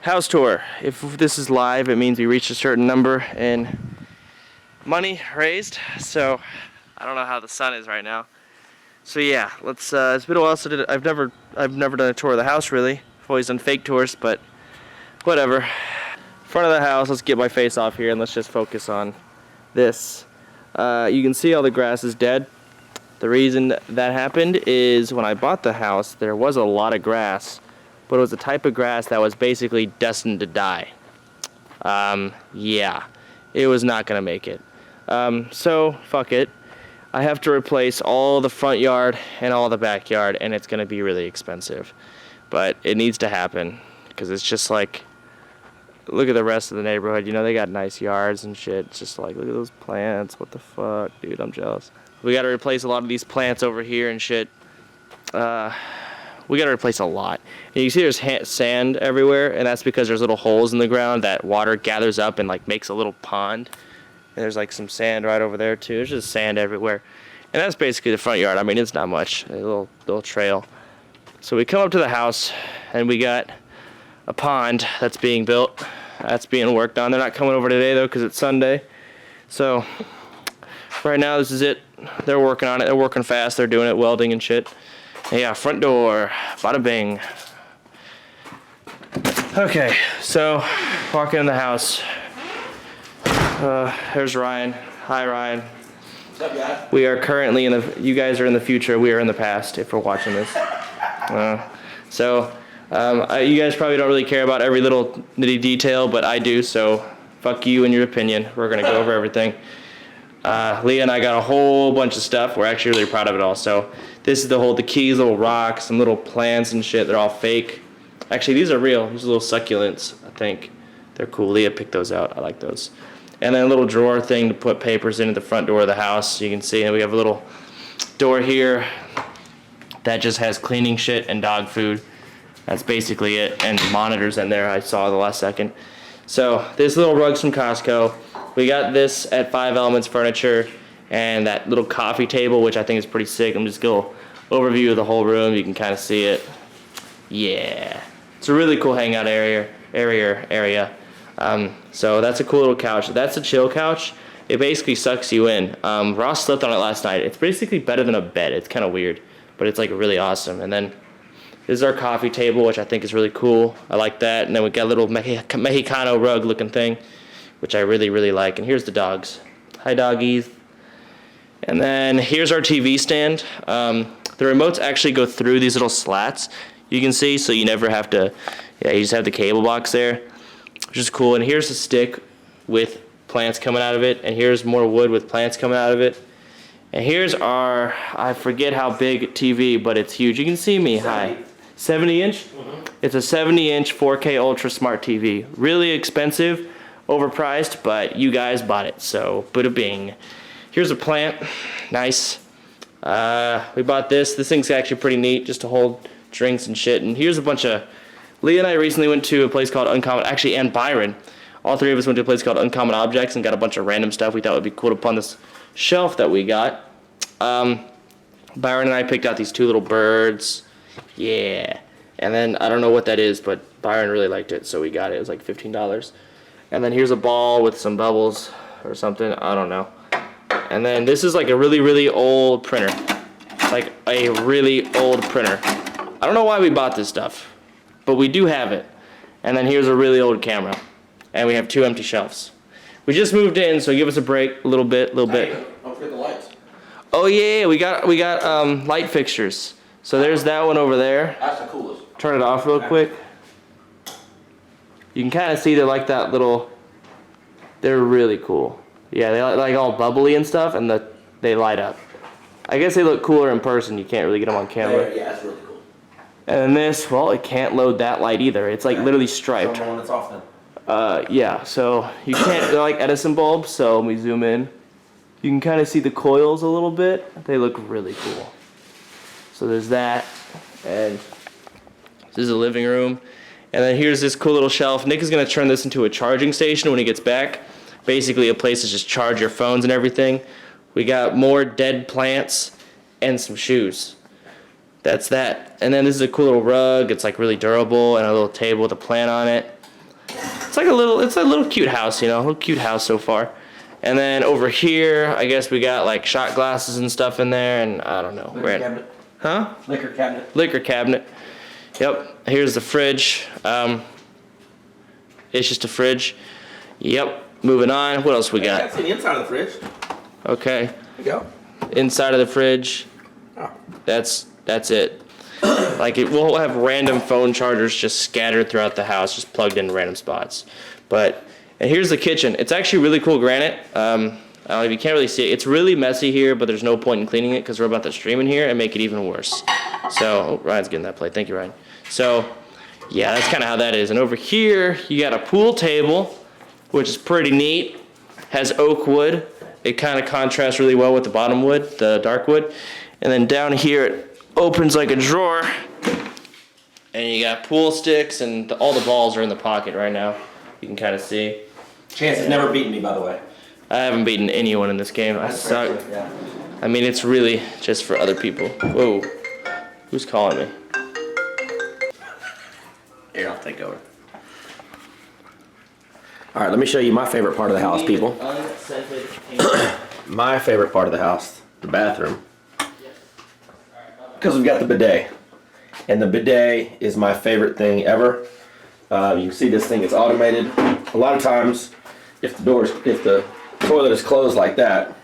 house tour. If this is live, it means we reached a certain number in money raised. So I don't know how the sun is right now. So yeah, let's. It's been a while since I've never done a tour of the house really. I've always done fake tours, but whatever. Front of the house. Let's get my face off here and let's just focus on this. You can see all the grass is dead. The reason that happened is when I bought the house, there was a lot of grass, but it was a type of grass that was basically destined to die. Yeah, it was not gonna make it. So fuck it. I have to replace all the front yard and all the backyard, and it's gonna be really expensive. But it needs to happen, because it's just like, look at the rest of the neighborhood. You know, they got nice yards and shit. It's just like, look at those plants. What the fuck, dude? I'm jealous. We got to replace a lot of these plants over here and shit. We got to replace a lot. And you see there's sand everywhere, and that's because there's little holes in the ground that water gathers up and like makes a little pond. And there's like some sand right over there too. There's just sand everywhere. And that's basically the front yard. I mean, it's not much. A little trail. So we come up to the house, and we got a pond that's being built. That's being worked on. They're not coming over today though because it's Sunday. So right now this is it. They're working on it. They're working fast. They're doing it, welding and shit. And yeah, front door. Bada bing. Okay, so walking in the house. There's Ryan. Hi, Ryan. What's up, guys? We are currently in the. You guys are in the future. We are in the past. If we're watching this. You guys probably don't really care about every little nitty detail, but I do. So fuck you and your opinion. We're gonna go over everything. Leah and I got a whole bunch of stuff. We're actually really proud of it all. So this is the keys, little rocks, some little plants and shit. They're all fake. Actually, these are real. These are little succulents, I think. They're cool. Leah picked those out. I like those. And then a little drawer thing to put papers in at the front door of the house. You can see, and we have a little door here that just has cleaning shit and dog food. That's basically it. And monitors in there I saw the last second. So this little rug's from Costco. We got this at 5 Elements Furniture, and that little coffee table, which I think is pretty sick. I'm just going to overview of the whole room. You can kind of see it. Yeah, it's a really cool hangout area. So that's a cool little couch. That's a chill couch. It basically sucks you in. Ross slept on it last night. It's basically better than a bed. It's kind of weird, but it's like really awesome. And then this is our coffee table, which I think is really cool. I like that. And then we got a little Mexicano rug looking thing, which I really, really like. And here's the dogs. Hi, doggies. And then here's our TV stand. The remotes actually go through these little slats, you can see, so you never have to, you just have the cable box there, which is cool. And here's a stick with plants coming out of it. And here's more wood with plants coming out of it. And here's our, I forget how big TV, but it's huge. You can see me, 70. Hi. 70 inch? Mm-hmm. It's a 70 inch 4K Ultra Smart TV. Really expensive. Overpriced, but you guys bought it, so bada bing. Here's a plant, nice. We bought this. This thing's actually pretty neat, just to hold drinks and shit. And here's a bunch of. Leah and I recently went to a place called Uncommon. Actually, and Byron. All three of us went to a place called Uncommon Objects and got a bunch of random stuff we thought would be cool to put on this shelf that we got. Byron and I picked out these two little birds. Yeah. And then I don't know what that is, but Byron really liked it, so we got it. It was like $15. And then here's a ball with some bubbles or something. I don't know. And then this is like a really, really old printer. Like a really old printer. I don't know why we bought this stuff, but we do have it. And then here's a really old camera. And we have 2 empty shelves. We just moved in, so give us a break a little bit. Don't forget the lights. Oh yeah, we got light fixtures. So there's that one over there. That's the coolest. Turn it off real quick. You can kind of see they're like that little, they're really cool. Yeah, they like all bubbly and stuff, and they light up. I guess they look cooler in person. You can't really get them on camera. Yeah, that's really cool. And then this, well, it can't load that light either. It's like literally striped. When it's off then. Yeah, so you can't, they're like Edison bulbs, so let me zoom in. You can kind of see the coils a little bit. They look really cool. So there's that, and this is a living room. And then here's this cool little shelf. Nick is going to turn this into a charging station when he gets back. Basically a place to just charge your phones and everything. We got more dead plants and some shoes. that's that. And then this is a cool little rug. It's like really durable, and a little table with a plant on it. It's a little cute house, you know, a little cute house so far. And then over here, I guess we got like shot glasses and stuff in there, and I don't know. Liquor cabinet. Huh? Liquor cabinet. Liquor cabinet. Yep. Here's the fridge. It's just a fridge. Yep. Moving on. What else we got? I can't see the inside of the fridge. Okay. There you go. Inside of the fridge. Oh. That's it. Like we'll have random phone chargers just scattered throughout the house, just plugged in random spots. And here's the kitchen. It's actually really cool granite. I don't know if you can't really see it. It's really messy here, but there's no point in cleaning it because we're about to stream in here and make it even worse. So, oh, Ryan's getting that plate. Thank you, Ryan. So, yeah, that's kind of how that is. And over here, you got a pool table, which is pretty neat. Has oak wood. It kind of contrasts really well with the bottom wood, the dark wood. And then down here, it opens like a drawer. And you got pool sticks, and all the balls are in the pocket right now. You can kind of see. Chance has never beaten me, by the way. I haven't beaten anyone in this game. I suck. Yeah. I mean, it's really just for other people. Whoa. Who's calling me? Here, I'll take over. All right, let me show you my favorite part of the house, people. My favorite part of the house, the bathroom. Because we've got the bidet. And the bidet is my favorite thing ever. You can see this thing is automated. A lot of times, if the toilet is closed like that,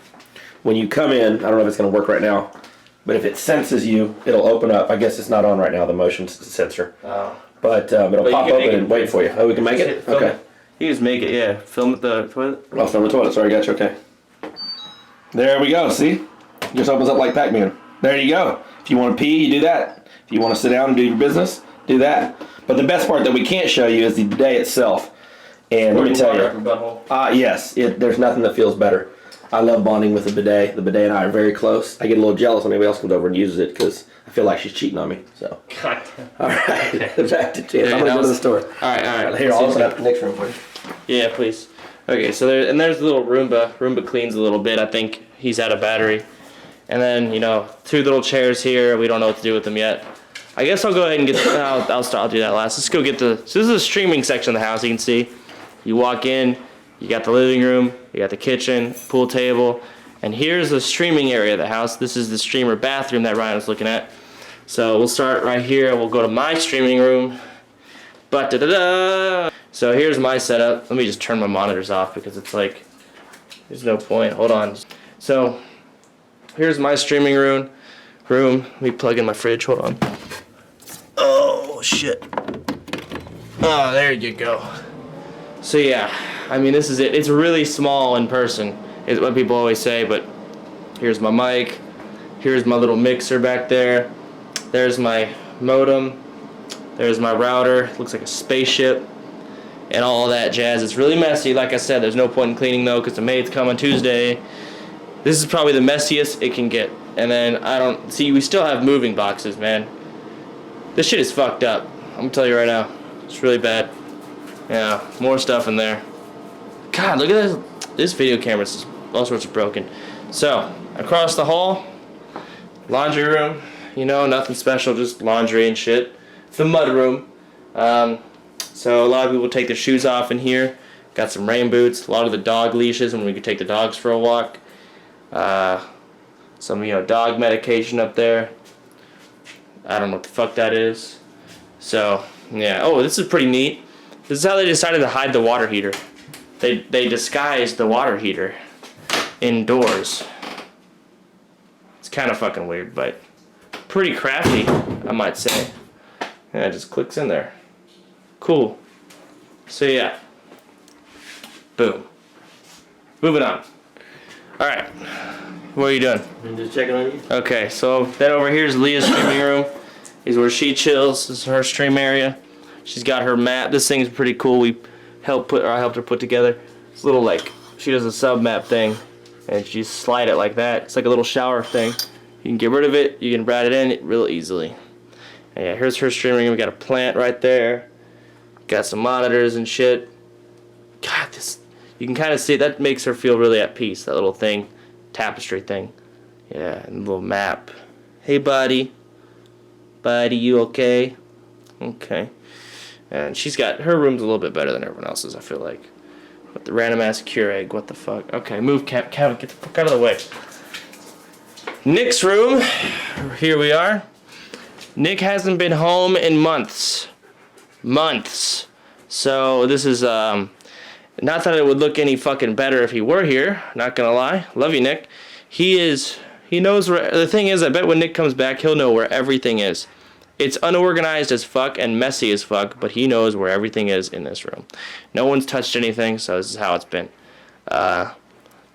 when you come in, I don't know if it's going to work right now, but if it senses you, it'll open up. I guess it's not on right now, the motion sensor. Oh. But it'll pop open and wait for you. Oh, we can make it? Okay. You just make it, yeah. Film at the toilet. I'll film the toilet. Sorry, gotcha. Okay. There we go. See? Just opens up like Pac-Man. There you go. If you want to pee, you do that. If you want to sit down and do your business, do that. But the best part that we can't show you is the bidet itself. And let me tell you, yes, there's nothing that feels better. I love bonding with the bidet. The bidet and I are very close. I get a little jealous when anybody else comes over and uses it because I feel like she's cheating on me. So, God. all right, back to Chance. I'm gonna go to the store. All right. Here, I'll open up the next room for you. Yeah, please. Okay, so there's the little Roomba. Roomba cleans a little bit. I think he's out of battery. And then, you know, 2 little chairs here. We don't know what to do with them yet. I guess I'll go ahead and get. I'll do that last. Let's go get the. So this is a streaming section of the house. You can see. You walk in. You got the living room. You got the kitchen, pool table, and here's the streaming area of the house. This is the streamer bathroom that Ryan was looking at. So we'll start right here. We'll go to my streaming room. Ba-da-da-da! So here's my setup. Let me just turn my monitors off because it's like there's no point. Hold on. So here's my streaming room. Let me plug in my fridge. Hold on. Oh shit. Oh, there you go. So yeah, I mean this is it. It's really small in person, is what people always say, but here's my mic. Here's my little mixer back there. There's my modem. There's my router. Looks like a spaceship. And all that jazz. It's really messy. Like I said, there's no point in cleaning though because the maid's come on Tuesday. This is probably the messiest it can get. And then we still have moving boxes, man. This shit is fucked up. I'm gonna tell you right now. It's really bad. Yeah, more stuff in there. God, look at this. This video camera is all sorts of broken. So, across the hall, laundry room. You know, nothing special, just laundry and shit. It's the mud room. So a lot of people take their shoes off in here. Got some rain boots. A lot of the dog leashes when we could take the dogs for a walk. Some, dog medication up there. I don't know what the fuck that is. So, yeah. Oh, this is pretty neat. This is how they decided to hide the water heater. They disguised the water heater indoors. It's kind of fucking weird, but pretty crafty, I might say. Yeah, it just clicks in there. Cool. So yeah. Boom. Moving on. Alright. What are you doing? I'm just checking on you. Okay, so then over here is Leah's streaming room. This is where she chills. This is her stream area. She's got her mat. This thing's pretty cool. I helped her put together. It's a little she does a sub map thing, and she slide it like that. It's like a little shower thing. You can get rid of it. You can rat it in real easily. And yeah, here's her streaming room. We got a plant right there. Got some monitors and shit. God, you can kind of see that makes her feel really at peace. That little thing, tapestry thing. Yeah, and a little map. Hey, buddy. Buddy, you okay? Okay. And she's got, her room's a little bit better than everyone else's, I feel like. But the random ass Keurig, what the fuck? Okay, move, Kevin, get the fuck out of the way. Nick's room, here we are. Nick hasn't been home in months. Months. So this is, not that it would look any fucking better if he were here, not gonna lie. Love you, Nick. He knows where, the thing is, I bet when Nick comes back, he'll know where everything is. It's unorganized as fuck and messy as fuck, but he knows where everything is in this room. No one's touched anything, so this is how it's been.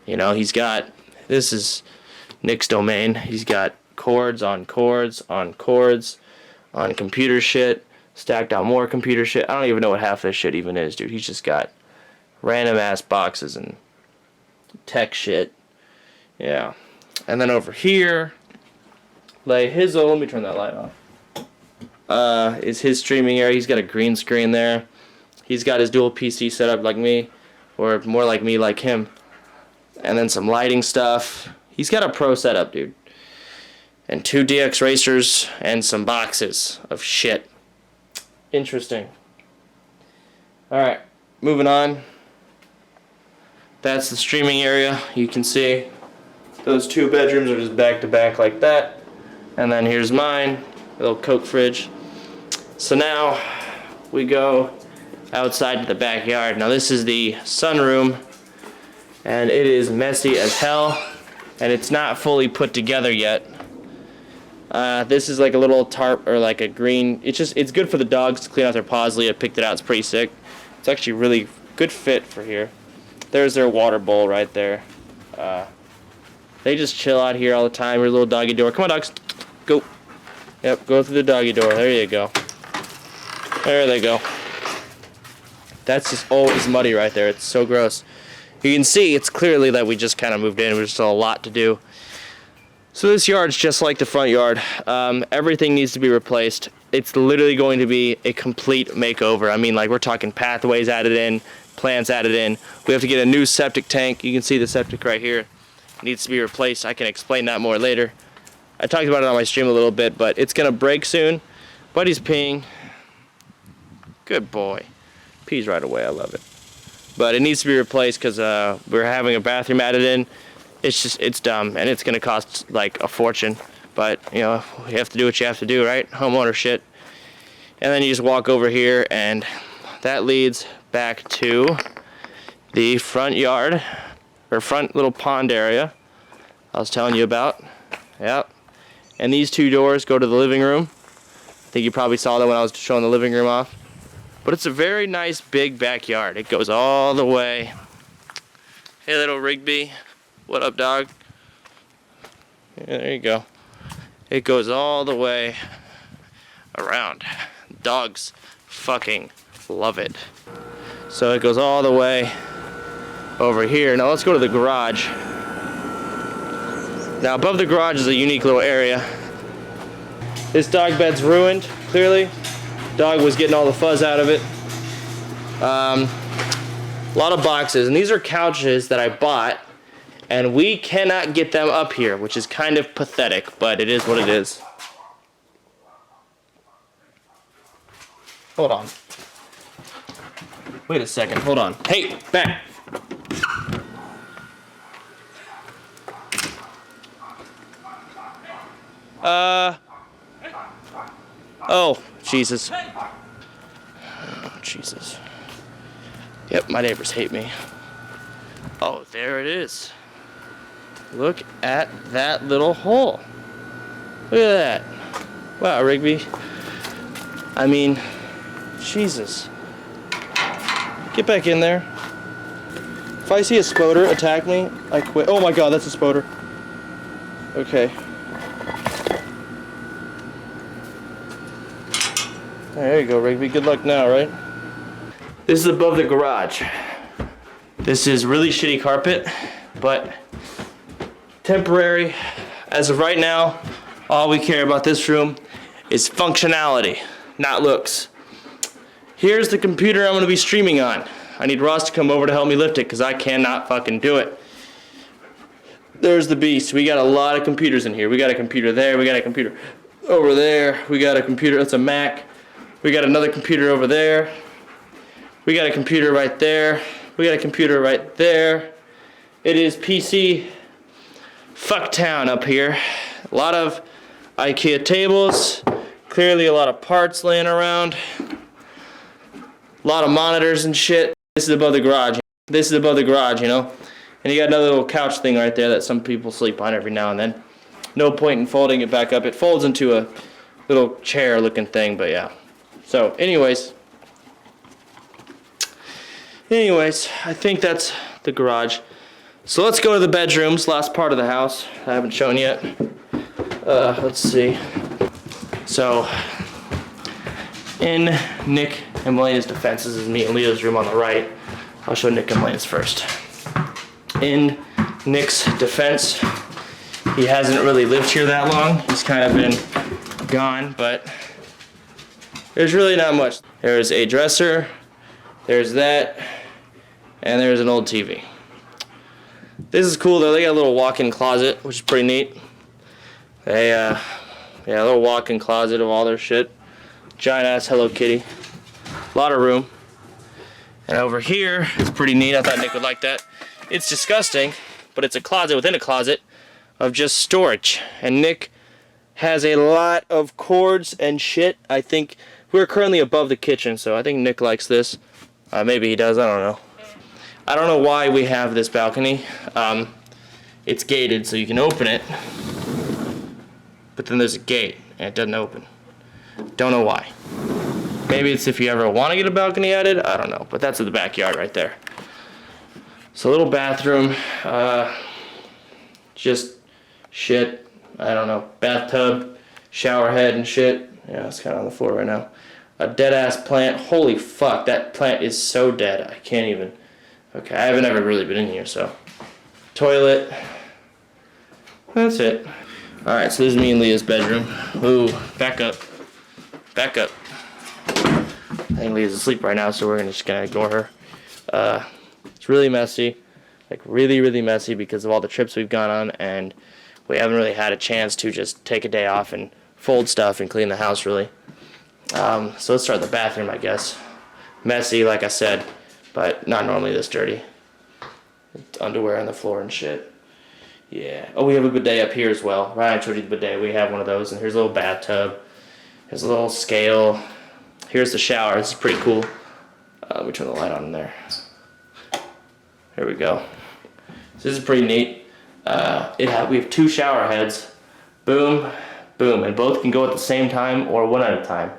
You know, this is Nick's domain. He's got cords on cords on cords on computer shit, stacked out more computer shit. I don't even know what half this shit even is, dude. He's just got random ass boxes and tech shit. Yeah. And then over here, let me turn that light off. Is his streaming area. He's got a green screen there. He's got his dual PC set up like me, or more like me, like him. And then some lighting stuff. He's got a pro setup, dude. And 2 DX racers and some boxes of shit. Interesting. Alright, moving on. That's the streaming area. You can see those 2 bedrooms are just back to back like that. And then here's mine, a little Coke fridge. So now we go outside to the backyard. Now this is the sunroom, and it is messy as hell, and it's not fully put together yet. This is like a little tarp or like a green. It's good for the dogs to clean out their paws. Leah picked it out. It's pretty sick. It's actually really good fit for here. There's their water bowl right there. They just chill out here all the time. Your little doggy door. Come on, dogs. Go. Yep, go through the doggy door. There you go. There they go. That's just always muddy right there. It's so gross. You can see it's clearly that we just kind of moved in. There's still a lot to do. So this yard's just like the front yard. Everything needs to be replaced. It's literally going to be a complete makeover. I mean, like, we're talking pathways added in, plants added in. We have to get a new septic tank. You can see the septic right here. It needs to be replaced. I can explain that more later. I talked about it on my stream a little bit, but it's gonna break soon. Buddy's peeing. Good boy. Pees right away, I love it. But it needs to be replaced because we're having a bathroom added in. It's dumb, and it's gonna cost like a fortune. But, you know, you have to do what you have to do, right? Homeowner shit. And then you just walk over here, and that leads back to the front yard, or front little pond area I was telling you about. Yep. And these 2 doors go to the living room. I think you probably saw that when I was showing the living room off. But it's a very nice big backyard. It goes all the way. Hey, little Rigby. What up, dog? Yeah, there you go. It goes all the way around. Dogs fucking love it. So it goes all the way over here. Now let's go to the garage. Now above the garage is a unique little area. This dog bed's ruined, clearly. Dog was getting all the fuzz out of it. A lot of boxes, and these are couches that I bought, and we cannot get them up here, which is kind of pathetic, but it is what it is. Hold on. Wait a second, hold on. Hey, back! Oh, Jesus. Oh, Jesus. Yep, my neighbors hate me. Oh, there it is. Look at that little hole. Look at that. Wow, Rigby. I mean, Jesus. Get back in there. If I see a spoder attack me, I quit. Oh my God, that's a spoder. Okay. There you go, Rigby. Good luck now, right? This is above the garage. This is really shitty carpet, but temporary. As of right now, all we care about this room is functionality, not looks. Here's the computer I'm gonna be streaming on. I need Ross to come over to help me lift it because I cannot fucking do it. There's the beast. We got a lot of computers in here. We got a computer there. We got a computer Over there, we got a computer. That's a Mac. We got another computer over there. We got a computer right there. We got a computer right there. It is PC Fucktown up here. A lot of IKEA tables. Clearly a lot of parts laying around. A lot of monitors and shit. This is above the garage. This is above the garage, you know. And you got another little couch thing right there that some people sleep on every now and then. No point in folding it back up. It folds into a little chair looking thing, but yeah. So anyways, I think that's the garage. So let's go to the bedrooms, last part of the house I haven't shown yet. Let's see. So in Nick and Melena's defense, this is me and Leah's room on the right. I'll show Nick and Melena's first. In Nick's defense, he hasn't really lived here that long. He's kind of been gone, but there's really not much. There's a dresser, there's that, and there's an old TV. This is cool though. They got a little walk-in closet, which is pretty neat. They, yeah, a little walk-in closet of all their shit. Giant ass Hello Kitty. A lot of room. And over here, it's pretty neat. I thought Nick would like that. It's disgusting, but it's a closet within a closet of just storage. And Nick has a lot of cords and shit. I think we're currently above the kitchen, so I think Nick likes this. Maybe he does, I don't know. I don't know why we have this balcony. It's gated, so you can open it. But then there's a gate, and it doesn't open. Don't know why. Maybe it's if you ever want to get a balcony added. I don't know, but that's in the backyard right there. So a little bathroom. Just shit. I don't know. Bathtub, shower head and shit. Yeah, it's kind of on the floor right now. A dead ass plant. Holy fuck, that plant is so dead. I can't even. Okay, I haven't ever really been in here, so. Toilet. That's it. Alright, so this is me and Leah's bedroom. Ooh, back up. Back up. I think Leah's asleep right now, so we're just gonna ignore her. It's really messy. Like, really, really messy because of all the trips we've gone on, and we haven't really had a chance to just take a day off and fold stuff and clean the house, really. So let's start the bathroom, I guess. Messy, like I said, but not normally this dirty. Underwear on the floor and shit. Yeah. Oh, we have a bidet up here as well. Ryan showed you the bidet. We have one of those, and here's a little bathtub. Here's a little scale. Here's the shower. This is pretty cool. Let me turn the light on in there. There we go. So this is pretty neat. We have 2 shower heads. Boom, boom, and both can go at the same time or one at a time.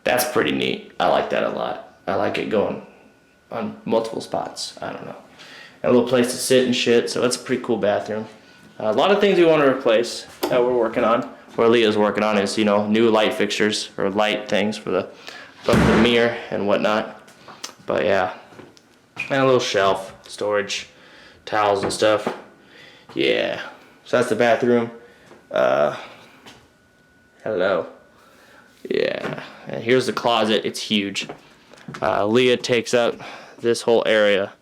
That's pretty neat. I like that a lot. I like it going on multiple spots. I don't know. And a little place to sit and shit, so that's a pretty cool bathroom. A lot of things we want to replace that we're working on, or Leah's working on, is, you know, new light fixtures or light things for the mirror and whatnot. But yeah, and a little shelf, storage, towels and stuff. Yeah, so that's the bathroom. Hello. Yeah, and here's the closet. It's huge. Leah takes up this whole area,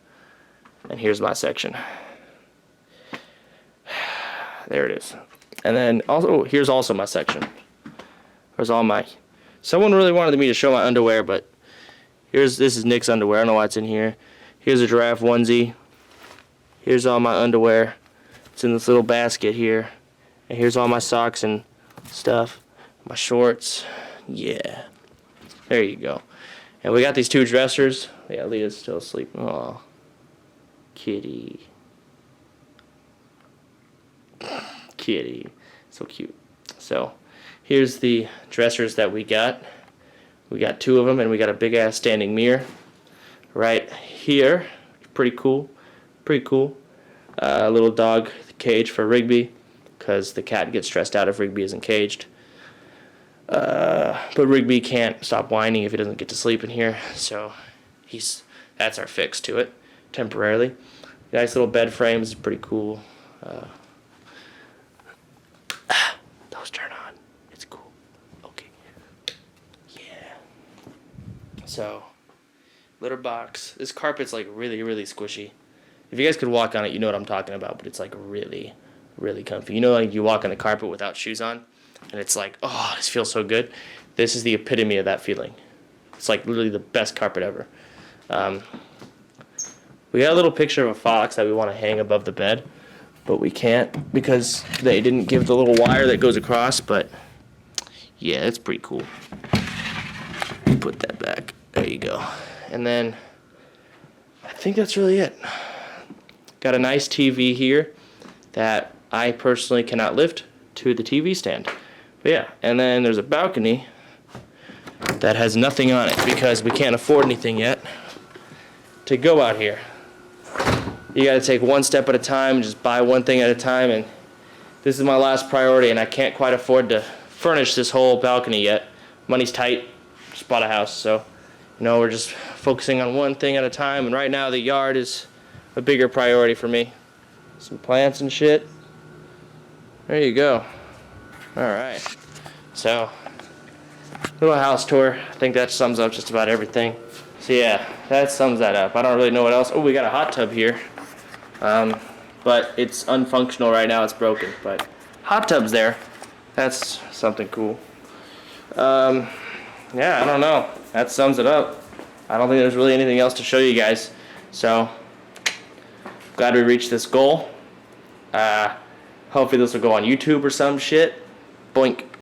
and here's my section. There it is. And then also, here's also my section. There's all my. Someone really wanted me to show my underwear, but this is Nick's underwear. I don't know why it's in here. Here's a giraffe onesie. Here's all my underwear. It's in this little basket here. And here's all my socks and stuff. My shorts. Yeah. There you go. And we got these 2 dressers. Yeah, Leah's still asleep. Aw. Kitty. Kitty. So cute. So, here's the dressers that we got. We got 2 of them, and we got a big ass standing mirror right here. Pretty cool. Pretty cool. A little dog cage for Rigby, because the cat gets stressed out if Rigby isn't caged. But Rigby can't stop whining if he doesn't get to sleep in here, so that's our fix to it, temporarily. Nice little bed frames, pretty cool. Those turn on. It's cool. Okay. Yeah. So, litter box. This carpet's like really, really squishy. If you guys could walk on it, you know what I'm talking about, but it's like really, really comfy. You know, like you walk on the carpet without shoes on? and it's like, oh, this feels so good. This is the epitome of that feeling. It's like literally the best carpet ever. We got a little picture of a fox that we want to hang above the bed, but we can't because they didn't give the little wire that goes across, but yeah, it's pretty cool. Put that back. There you go. And then I think that's really it. Got a nice TV here that I personally cannot lift to the TV stand. But yeah, and then there's a balcony that has nothing on it because we can't afford anything yet to go out here. You gotta take one step at a time and just buy one thing at a time, and this is my last priority, and I can't quite afford to furnish this whole balcony yet. Money's tight, just bought a house, so we're just focusing on one thing at a time, and right now the yard is a bigger priority for me. Some plants and shit. There you go. Alright, so little house tour. I think that sums up just about everything. So yeah, that sums that up. I don't really know what else. Oh, we got a hot tub here. But it's unfunctional right now. It's broken. But hot tub's there. That's something cool. Yeah, I don't know. That sums it up. I don't think there's really anything else to show you guys. So glad we reached this goal. Hopefully this will go on YouTube or some shit. Boink.